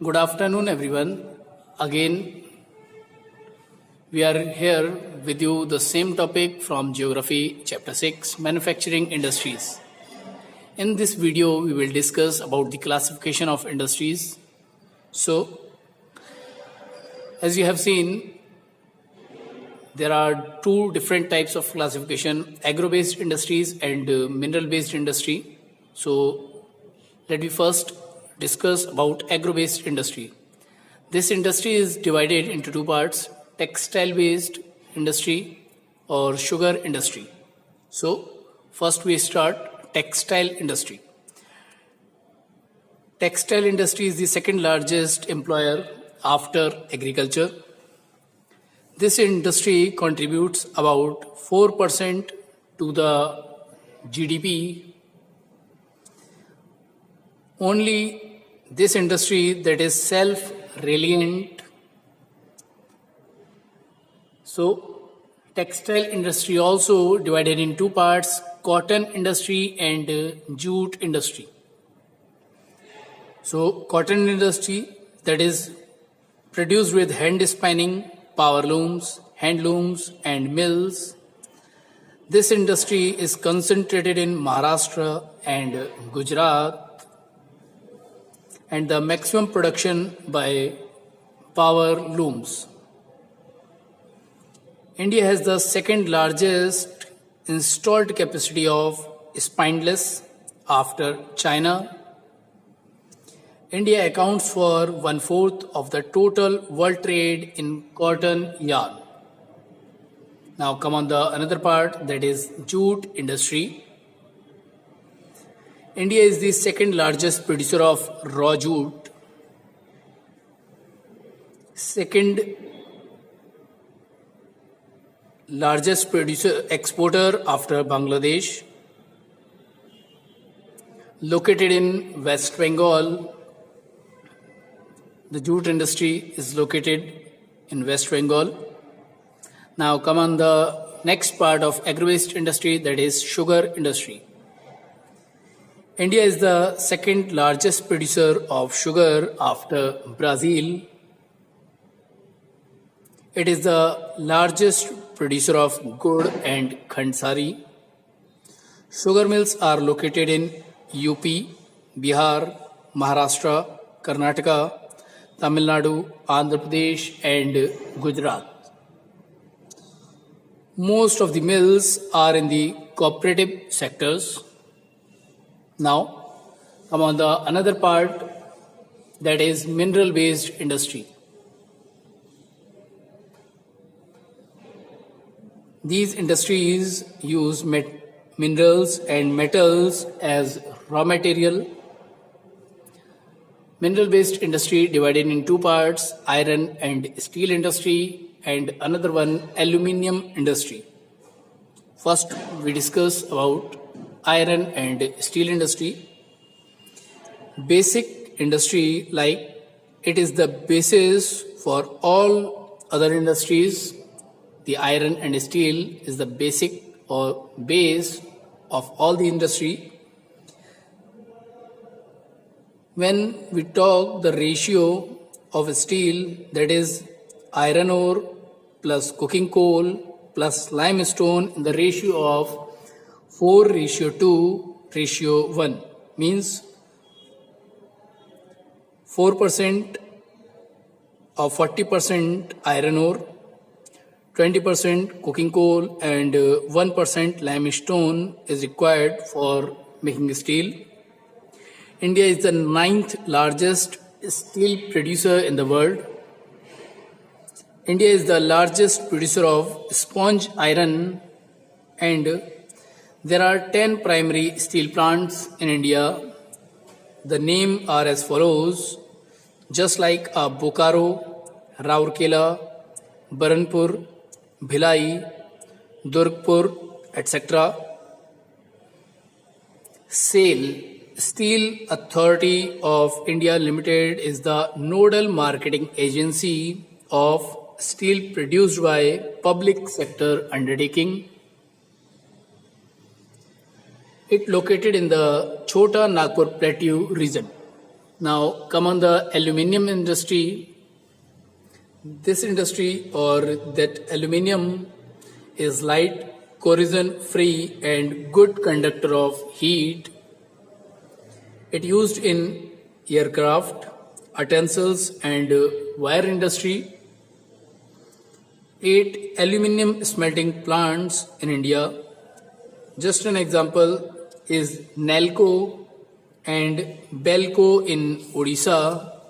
Good afternoon, everyone. Again, we are here with you the same topic from Geography, Chapter 6, Manufacturing Industries. In this video, we will discuss about the classification of industries. So, as you have seen, there are two different types of classification, agro-based industries and mineral-based industry. So, let me first discuss about agro-based industry. This industry is divided into two parts, textile-based industry or sugar industry. So, first we start textile industry. Textile industry is the second largest employer after agriculture. This industry contributes about 4% to the GDP. Only this industry that is self-reliant. So, textile industry also divided in two parts, cotton industry and jute industry. So, cotton industry that is produced with hand spinning, power looms, hand looms and mills. This industry is concentrated in Maharashtra and Gujarat, and the maximum production by power looms. India has the second largest installed capacity of spineless after China. India accounts for 1/4 of the total world trade in cotton yarn. Now come on the another part, that is jute industry. India is the second largest producer of raw jute. Second largest exporter after Bangladesh. Located in West Bengal. The jute industry is located in West Bengal. Now come on the next part of agro-based industry, that is sugar industry. India is the second largest producer of sugar after Brazil. It is the largest producer of gur and khandsari. Sugar mills are located in UP, Bihar, Maharashtra, Karnataka, Tamil Nadu, Andhra Pradesh and Gujarat. Most of the mills are in the cooperative sectors. Now, come on the another part, that is mineral-based industry. These industries use minerals and metals as raw material. Mineral-based industry divided in two parts, iron and steel industry and another one, aluminium industry. First, we discuss about iron and steel industry. Basic industry, like it is the basis for all other industries. The iron and steel is the basic or base of all the industry. When we talk the ratio of steel, that is iron ore plus coking coal plus limestone in the ratio of 4:2:1, means 4% or 40% iron ore, 20% coking coal and 1% limestone is required for making steel. India is the 9th largest steel producer in the world. India is the largest producer of sponge iron, and there are 10 primary steel plants in India. The names are as follows, just like Bokaro, Rourkela, Baranpur, Bhilai, Durgapur, etc. SAIL, Steel Authority of India Limited, is the nodal marketing agency of steel produced by public sector undertaking. It located in the Chota Nagpur Plateau region. Now come on the aluminium industry. This industry or that aluminium is light, corrosion free and good conductor of heat. It used in aircraft, utensils and wire industry. 8 aluminium smelting plants in India. Just an example is Nalco and Belco in Odisha.